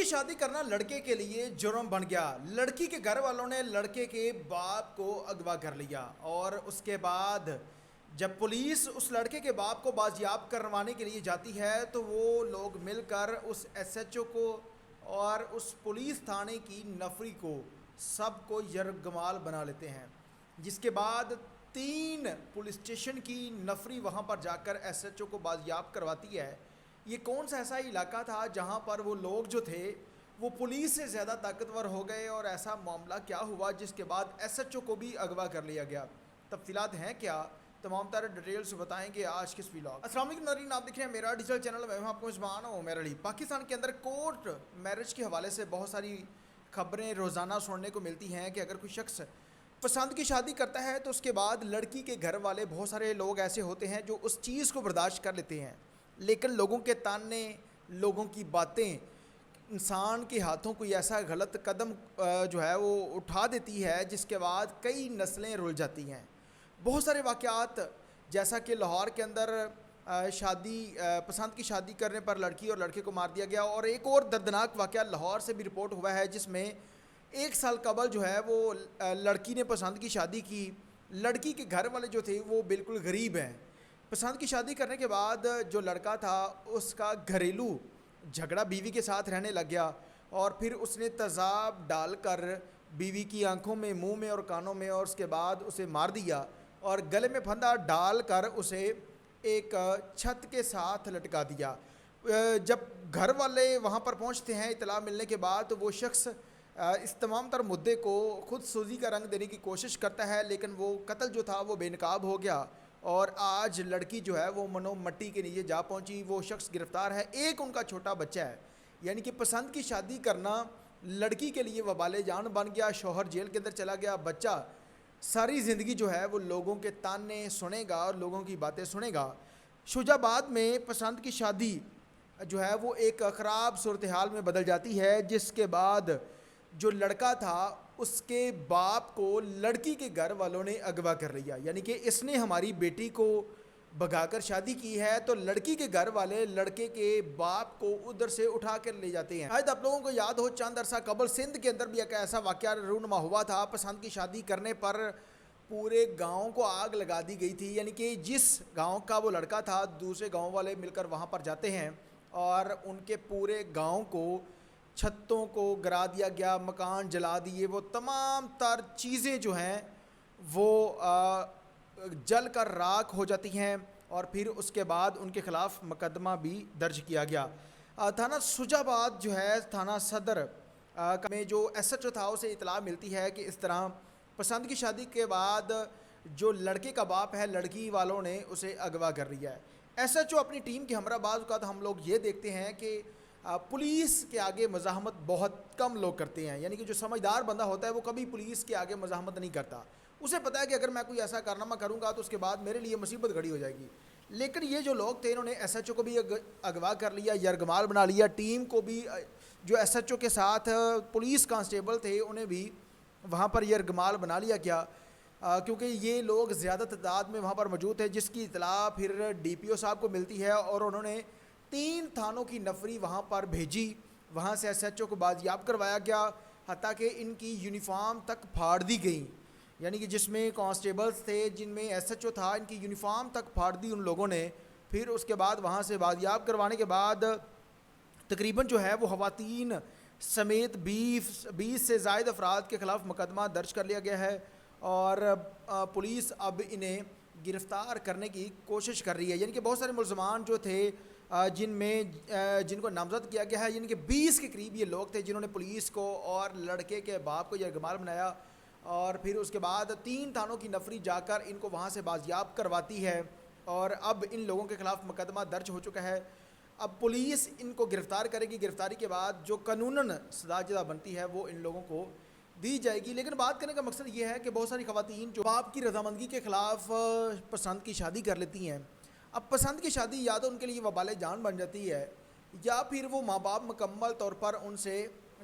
की शादी करना लड़के के लिए जुर्म बन गया। लड़की के घर वालों ने लड़के के बाप को अगवा कर लिया और उसके बाद जब पुलिस उस लड़के के बाप को बाजियाब करवाने के लिए जाती है तो वो लोग मिलकर उस एसएचओ को और उस पुलिस थाने की नफरी को सबको यरगमाल बना लेते हैं। जिसके बाद 3 पुलिस स्टेशन की नफरी वहाँ पर जाकर एसएचओ को बाजियाब करवाती है। ये कौन सा ऐसा इलाका था जहाँ पर वो लोग जो थे वो पुलिस से ज़्यादा ताकतवर हो गए और ऐसा मामला क्या हुआ जिसके बाद एसएचओ को भी अगवा कर लिया गया। तफसीलात हैं क्या, तमाम तरह डिटेल्स बताएंगे आज के इस व्लॉग। अस्सलाम वालेकुम नाज़रीन, आप देख रहे हैं मेरा डिजिटल चैनल। मैं हूं आपको मेज़बान उमर अली। पाकिस्तान के अंदर कोर्ट मैरिज के हवाले से बहुत सारी खबरें रोज़ाना सुनने को मिलती हैं कि अगर कोई शख्स पसंद की शादी करता है तो उसके बाद लड़की के घर वाले बहुत सारे लोग ऐसे होते हैं जो उस चीज़ को बर्दाश्त कर लेते हैं, लेकिन लोगों के ताने, लोगों की बातें इंसान के हाथों कोई ऐसा गलत कदम जो है वो उठा देती है जिसके बाद कई नस्लें रुल जाती हैं। बहुत सारे वाक़यात, जैसा कि लाहौर के अंदर पसंद की शादी करने पर लड़की और लड़के को मार दिया गया, और एक और दर्दनाक वाक़या लाहौर से भी रिपोर्ट हुआ है जिसमें 1 साल कबल जो है वो लड़की ने पसंद की शादी की। लड़की के घर वाले जो थे वो बिल्कुल गरीब हैं। पसंद की शादी करने के बाद जो लड़का था उसका घरेलू झगड़ा बीवी के साथ रहने लग गया और फिर उसने तेज़ाब डालकर बीवी की आंखों में, मुंह में और कानों में, और उसके बाद उसे मार दिया और गले में फंदा डालकर उसे एक छत के साथ लटका दिया। जब घर वाले वहाँ पर पहुँचते हैं इतला मिलने के बाद तो वो शख्स इस तमाम तर मुद्दे को खुद सूजी का रंग देने की कोशिश करता है, लेकिन वो कत्ल जो था वो बेनकाब हो गया और आज लड़की जो है वो मनो मट्टी के नीचे जा पहुंची। वो शख्स गिरफ़्तार है। एक उनका छोटा बच्चा है। यानी कि पसंद की शादी करना लड़की के लिए वबाले जान बन गया। शौहर जेल के अंदर चला गया। बच्चा सारी ज़िंदगी जो है वो लोगों के ताने सुनेगा और लोगों की बातें सुनेगा। शुजाबाद में पसंद की शादी जो है वो एक ख़राब सूरत हाल में बदल जाती है, जिसके बाद जो लड़का था उसके बाप को लड़की के घर वालों ने अगवा कर लिया। यानी कि इसने हमारी बेटी को भगाकर शादी की है, तो लड़की के घर वाले लड़के के बाप को उधर से उठा कर ले जाते हैं। शायद आप लोगों को याद हो, चंद अरसा कबल सिंध के अंदर भी एक ऐसा वाक़या रूनुमा हुआ था। पसंद की शादी करने पर पूरे गांव को आग लगा दी गई थी। यानी कि जिस गांव का वो लड़का था दूसरे गांव वाले मिलकर वहां पर जाते हैं और उनके पूरे गांव को, छतों को गिरा दिया गया, मकान जला दिए, वो तमाम तर चीज़ें जो हैं वो जल कर राख हो जाती हैं और फिर उसके बाद उनके ख़िलाफ़ मुकदमा भी दर्ज किया गया। थाना शुजाबाद जो है, थाना सदर में जो एसएचओ था उसे इतला मिलती है कि इस तरह पसंद की शादी के बाद जो लड़के का बाप है, लड़की वालों ने उसे अगवा कर लिया है। एसएचओ अपनी टीम के हमरा बाज़ औक़ात हम लोग ये देखते हैं कि पुलिस के आगे मज़ाहमत बहुत कम लोग करते हैं। यानी कि जो समझदार बंदा होता है वो कभी पुलिस के आगे मज़ाहमत नहीं करता। उसे पता है कि अगर मैं कोई ऐसा कारनामा करूंगा तो उसके बाद मेरे लिए मुसीबत खड़ी हो जाएगी। लेकिन ये जो लोग थे इन्होंने एसएचओ को भी अगवा कर लिया, यरगमाल बना लिया। टीम को भी, जो एसएचओ के साथ पुलिस कांस्टेबल थे उन्हें भी वहाँ पर यरगमाल बना लिया गया, क्योंकि ये लोग ज़्यादा तादाद में वहाँ पर मौजूद थे, जिसकी इतला फिर डीपीओ साहब को मिलती है और उन्होंने 3 थानों की नफरी वहाँ पर भेजी। वहाँ से एसएचओ को बाजियाब करवाया गया, हत्ता कि इनकी यूनिफॉर्म तक फाड़ दी गई। यानी कि जिसमें कांस्टेबल्स थे, जिनमें एसएचओ था, इनकी यूनिफॉर्म तक फाड़ दी उन लोगों ने। फिर उसके बाद वहाँ से बाजियाब करवाने के बाद तकरीबन जो है वो ख़वातीन समेत 20 से ज़ायद अफराद के ख़िलाफ़ मुकदमा दर्ज कर लिया गया है और पुलिस अब इन्हें गिरफ़्तार करने की कोशिश कर रही है। यानी कि बहुत सारे मुल्ज़मान जो थे जिनको नामज़द किया गया है, यानी कि 20 के करीब ये लोग थे जिन्होंने पुलिस को और लड़के के बाप को यरगमाल बनाया और फिर उसके बाद 3 थानों की नफरी जाकर इनको वहाँ से बाजियाब करवाती है और अब इन लोगों के ख़िलाफ़ मुकदमा दर्ज हो चुका है। अब पुलिस इनको गिरफ़्तार करेगी। गिरफ़्तारी के बाद जो कानूनन सज़ा बनती है वो इन लोगों को दी जाएगी। लेकिन बात करने का मकसद ये है कि बहुत सारी ख़वातीन जो बाप की रज़ामंदगी के ख़िलाफ़ पसंद की शादी कर लेती हैं, अब पसंद की शादी या तो उनके लिए वबाले जान बन जाती है या फिर वो माँ बाप मुकम्मल तौर पर उनसे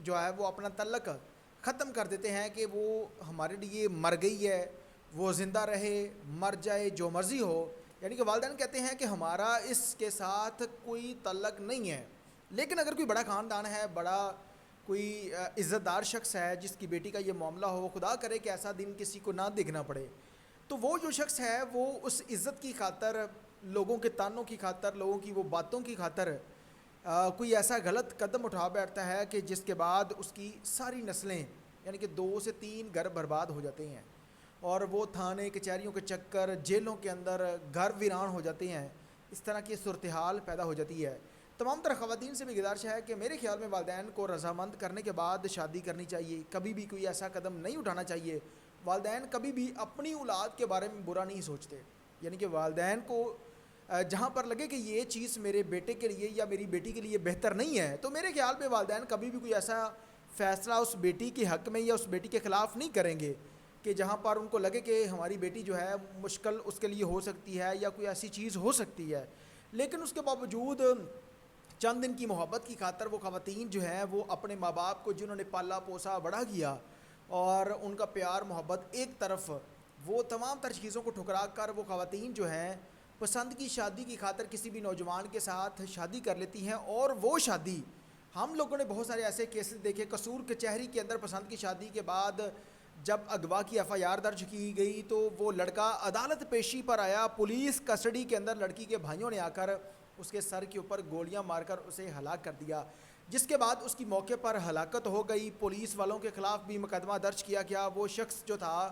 जो है वो अपना तल्लक ख़त्म कर देते हैं कि वो हमारे लिए मर गई है, वो ज़िंदा रहे, मर जाए, जो मर्ज़ी हो। यानी कि वालिदैन कहते हैं कि हमारा इसके साथ कोई तल्लक नहीं है, لیکن اگر کوئی بڑا خاندان ہے، بڑا کوئی عزت دار شخص ہے جس کی بیٹی کا یہ معاملہ ہو، خدا کرے کہ ایسا دن کسی کو نہ دیکھنا پڑے، تو وہ جو شخص ہے وہ اس عزت کی خاطر، لوگوں کے تانوں کی خاطر، لوگوں کی وہ باتوں کی خاطر کوئی ایسا غلط قدم اٹھا بیٹھتا ہے کہ جس کے بعد اس کی ساری نسلیں، یعنی کہ 2 سے 3 گھر برباد ہو جاتے ہیں، اور وہ تھانے کچہریوں کے چکر، جیلوں کے اندر گھر ویران ہو جاتے ہیں، اس طرح کی صورتحال پیدا ہو جاتی ہے۔ تمام تر خواتین سے بھی گزارش ہے کہ میرے خیال میں والدین کو رضامند کرنے کے بعد شادی کرنی چاہیے، کبھی بھی کوئی ایسا قدم نہیں اٹھانا چاہیے۔ والدین کبھی بھی اپنی اولاد کے بارے میں برا نہیں سوچتے، یعنی کہ والدین کو جہاں پر لگے کہ یہ چیز میرے بیٹے کے لیے یا میری بیٹی کے لیے بہتر نہیں ہے، تو میرے خیال میں والدین کبھی بھی کوئی ایسا فیصلہ اس بیٹی کے حق میں یا اس بیٹی کے خلاف نہیں کریں گے کہ جہاں پر ان کو لگے کہ ہماری بیٹی جو ہے مشکل اس کے لیے ہو سکتی ہے یا کوئی ایسی چیز ہو سکتی ہے۔ لیکن اس کے باوجود چند دن کی محبت کی خاطر وہ خواتین جو ہیں وہ اپنے ماں باپ کو، جنہوں نے پالا پوسا بڑا کیا، اور ان کا پیار محبت ایک طرف، وہ تمام تر چیزوں کو ٹھکرا کر وہ خواتین جو ہیں پسند کی شادی کی خاطر کسی بھی نوجوان کے ساتھ شادی کر لیتی ہیں، اور وہ شادی ہم لوگوں نے بہت سارے ایسے کیسز دیکھے، قصور کچہری کے اندر پسند کی شادی کے بعد جب اغوا کی ایف آئی آر درج کی گئی تو وہ لڑکا عدالت پیشی پر آیا، پولیس کسٹڈی کے اندر لڑکی کے بھائیوں نے آ کر اس کے سر کے اوپر گولیاں مار کر اسے ہلاک کر دیا، جس کے بعد اس کی موقع پر ہلاکت ہو گئی۔ پولیس والوں کے خلاف بھی مقدمہ درج کیا گیا، وہ شخص جو تھا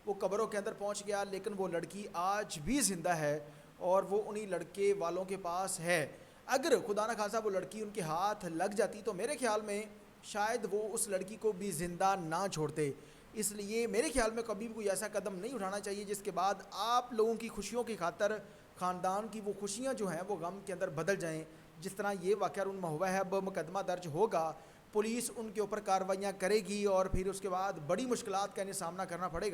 وہ قبروں کے اندر پہنچ گیا، لیکن وہ لڑکی آج بھی زندہ ہے اور وہ انہی لڑکے والوں کے پاس ہے۔ اگر خدا نہ خواستہ وہ لڑکی ان کے ہاتھ لگ جاتی تو میرے خیال میں شاید وہ اس لڑکی کو بھی زندہ نہ چھوڑتے۔ اس لیے میرے خیال میں کبھی بھی کوئی ایسا قدم نہیں اٹھانا چاہیے جس کے بعد آپ لوگوں کی خوشیوں کی خاطر خاندان کی وہ خوشیاں جو ہیں وہ غم کے اندر بدل جائیں۔ جس طرح یہ واقعہ ان میں ہوا ہے، اب مقدمہ درج ہوگا، پولیس ان کے اوپر کارروائیاں کرے گی اور پھر اس کے بعد بڑی مشکلات کا انہیں سامنا کرنا پڑے گا۔